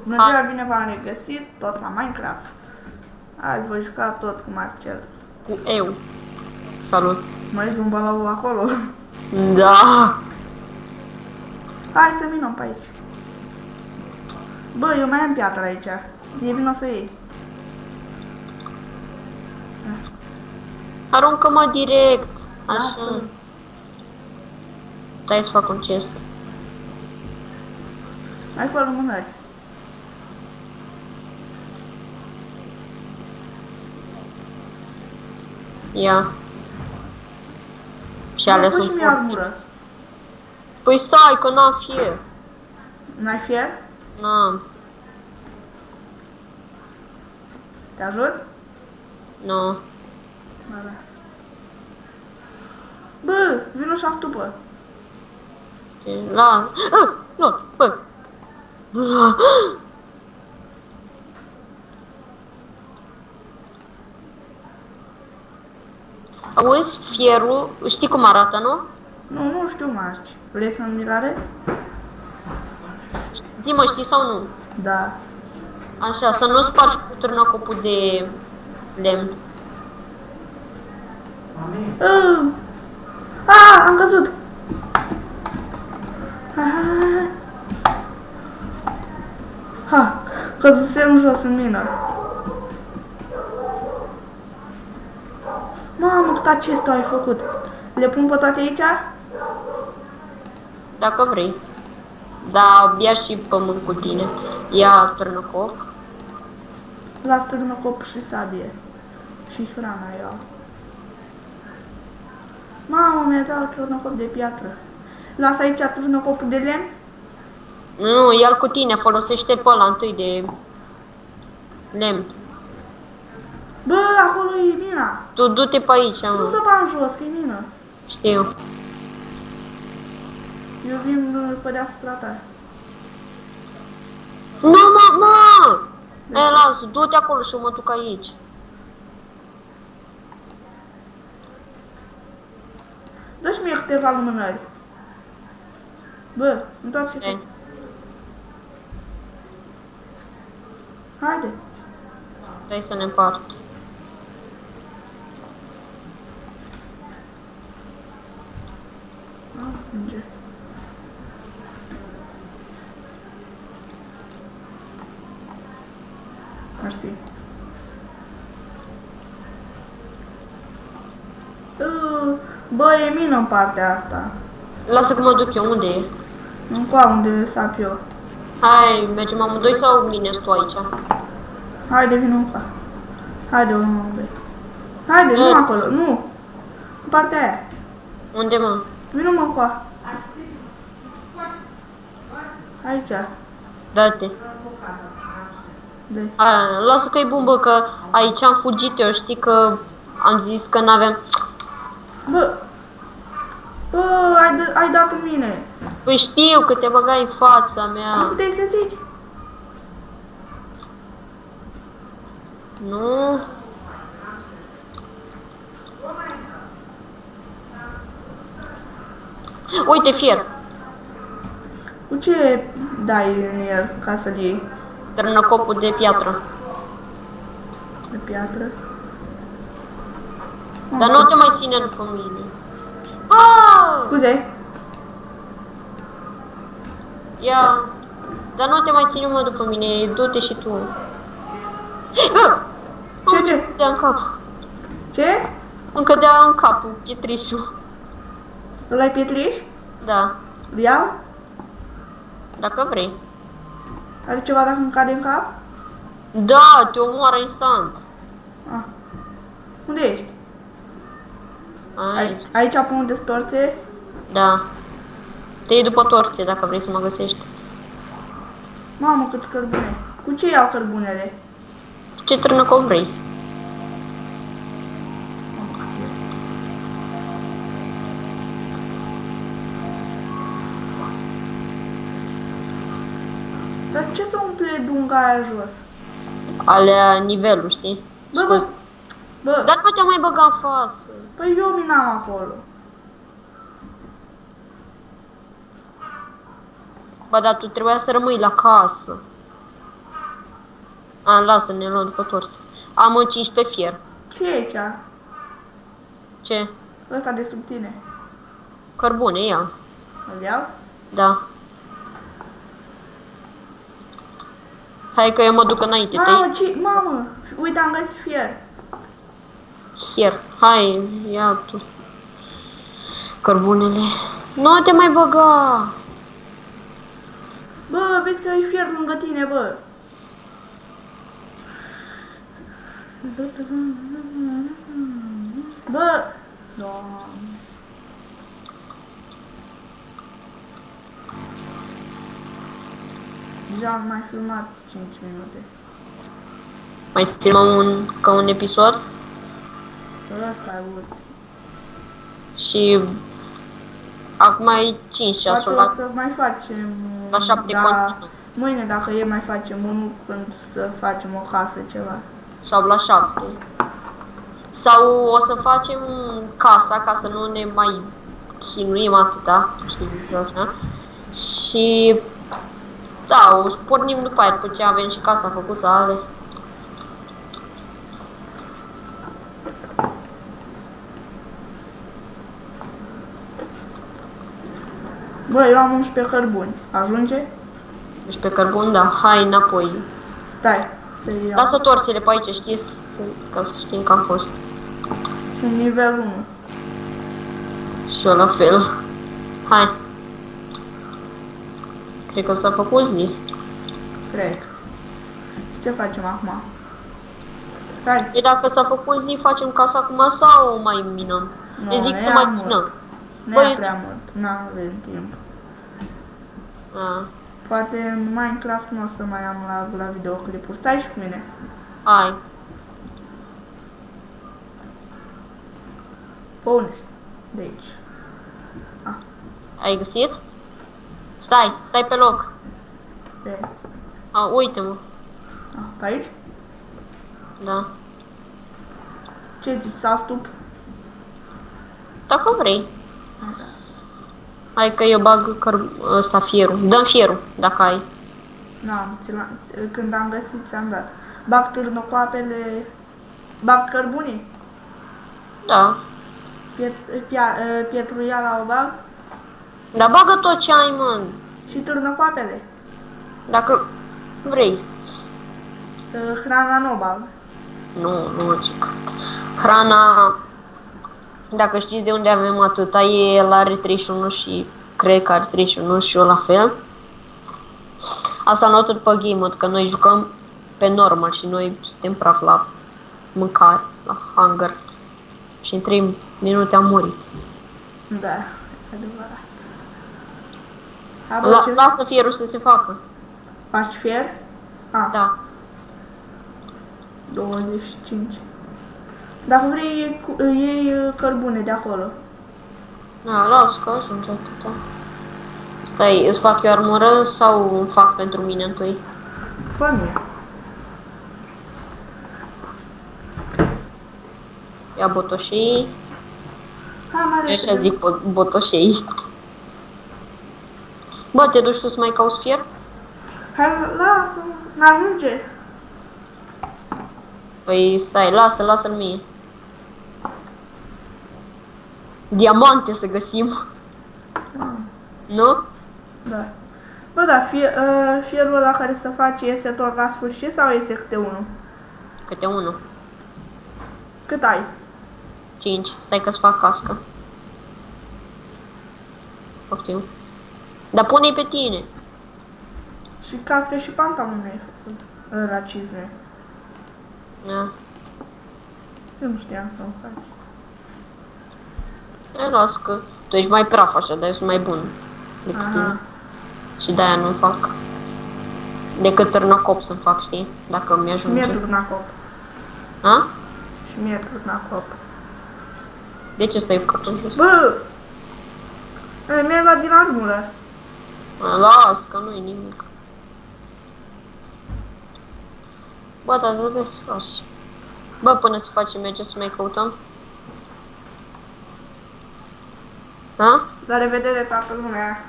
Bună ziua, bine v-am regăsit, tot la Minecraft. Azi voi juca tot cu Marcel. Cu eu. Salut. Mai zumbalau acolo. Da. Hai să vinăm pe aici. Bă, eu mai am piatră aici. E vino să iei. Aruncă-mă direct. Așa. Lasă. Stai să fac un chest. Hai fă lumânări. Ia. Și alea Fă sunt și mie foarte... armură. Păi stai, că n-am fier. N-ai fier? N-am. Te ajut? Nu. Ba da. Bă, vino și astupă. La... Nu, bă. Auzi, fierul, știi cum arată, nu? Nu știu, Marci. Vrei să mi-l arăți? Zi-mă, știi sau nu? Da. Așa, să nu spargi cu târnăcopul de lemn. Am căzut. Ha, căzusem jos în mină. Mamă, cât acesta ai făcut. Le pun pe toate aici? Dacă vrei. Da, ia și pământ cu tine. Ia târnăcop. Las târnăcop și sabie. Și hrana iau. Mamă, mi-a dat târnăcop de piatră. Las aici târnăcopul de lemn? Nu, ia-l cu tine, folosește pe ăla întâi de lemn. Bă, acolo e mina. Tu du-te pe aici, Nu mă. să bani jos, că e mină. Știu. Eu vin pe deasupra ta. Nu, mă! Ei, las, du-te acolo și mă duc aici. Dă-și mie câteva lumânări. Bă, întoarce-te. Stai. Haide. Stai să ne împart. Ajunge. Mersi. Bă, e mină în partea asta. Lasă că mă duc eu, unde e? Încoa unde sap eu. Hai, mergem amândoi sau minezi tu aici? Haide, vină încoa. Haide, urmă unde. Haide, nu acolo, nu. În partea aia. Unde, mă? Vină mă încoa. Aici. Dă-te. De. Lasă că e bun, bă, că aici am fugit eu, știi că am zis că n-aveam... Bă, ai dat în mine. Păi știu că te băgai în fața Nu mea. puteai să zici? Nu? Uite, fier. Cu ce dai în el ca să-l iei? Târnăcopul de piatră. De piatră? Dar nu te mai ține după mine. Ah! Scuze. Ia. Dar nu te mai ține, mă, după mine. Du-te și tu. Ce? Dea în cap. Ce? Încă dea în capul pietrișul. Ăla-i pietriș? Da. Îl iau? Dacă vrei. Are ceva dacă îmi cade în cap? Da, te omoară instant. Ah. Unde ești? Aici. Aici pe unde storțe? Da. Te iei după torțe dacă vrei să mă găsești. Mamă, cât cărbune. Cu ce iau cărbunele? Ce târnăcop vrei? Dar ce să umple dunga aia jos? Alea nivelul, știi? Bă. Dar nu te mai băga în față. Păi eu minam acolo. Ba, dar tu trebuia să rămâi la casă. Lasă, ne luăm după torți. Am 15 fier. Ce e aici? Ce? Ăsta de sub tine. Cărbune, ia. Îl iau? Da. Hai că eu mă duc înainte. Mamă, ce? Mamă! Uite, am găsit fier. Fier. Hai, ia tu. Cărbunele. Nu te mai băga! Bă, vezi că e fier lângă tine, bă. Bă! Doamne. Deja am mai filmat 5 minute. Mai filmăm ca un episod? Ăsta e urât. Și acum e 5 ceasul Poate o la... să mai facem... La 7 continuu. Mâine, dacă e, mai facem unul când să facem o casă, ceva. Sau la 7. Sau o să facem casa ca să nu ne mai chinuim atâta, știi, așa. Și da, o pornim după aia, după ce avem și casa făcută, ale. Bă, eu am 11 cărbuni. Ajunge? Deci pe cărbun, da, hai înapoi. Stai, să iau. Lasă torțele pe aici, știi, ca să știm că am fost. Sunt nivel 1. Și eu la fel. Hai. Cred că s-a făcut zi. Cred. Ce facem acum? Stai. E dacă s-a făcut zi, facem casa acum sau o mai minăm? Nu, Le zic ne să ia mai mult. minăm. Nu Băi, e este- prea mult. N-avem timp. A, Poate în Minecraft nu o să mai am la videoclipuri. Stai și cu mine. hai. Pune. De aici. Ai găsit? Stai pe loc. Pe, Uite-mă. pe aici? Da. Ce zici, să stup? Dacă vrei. Hai că eu bag ăsta fierul. Dăm fierul, dacă ai. N-am, când am găsit ți-am dat. Bag târnocoapele, bag cărbunii, Da. pietruiala o bag Dar bagă tot ce ai, mă. și târnocoapele. Dacă vrei. Hrana nu o bag. Nu, cică. Hrana, dacă știți de unde avem atâta, el are 31 și cred că are 31 și eu la fel. Asta nu tot pe game mode, că noi jucăm pe normal și noi suntem praf la mâncare, la hunger. Și în 3 minute am murit. Da, adevărat. Hai, bă, ce Lasă fierul să se facă. faci fier? A, Da. 25. Dacă vrei, iei cărbune de acolo. Da, las că ajunge atâta. Stai, îți fac eu armură sau îmi fac pentru mine întâi? Fă mie. Ia botoșii. Hai, mai Eu așa repede. zic botoșei. Bă, te duci tu să mai cauți fier? Hai, lasă, n-ajunge. Păi stai, lasă-l mie. Diamante să găsim. Nu? Da. Bă, da, fierul ăla care se face iese tot la sfârșit sau iese câte unul? Câte unul. Cât ai? 5. Stai că-ți fac cască. Poftim. Dar pune-i pe tine. Și cască și pantaloni ai făcut. La cizme. Da. Eu nu știam să o faci. E, las că tu ești mai praf așa, dar eu sunt mai bun decât tine. Aha. Și de-aia nu fac. Decât târnăcop să-mi fac, știi? Dacă mi-ajunge. Mie turnacop. A? Și mie turnacop. De ce stai cu capul jos? Bă! Mi-ai luat din armură. Las, că nu e nimic. Bă, dar trebuie să faci. Bă, până să facem, merge să mai căutăm? Ha? La revedere, toată lumea.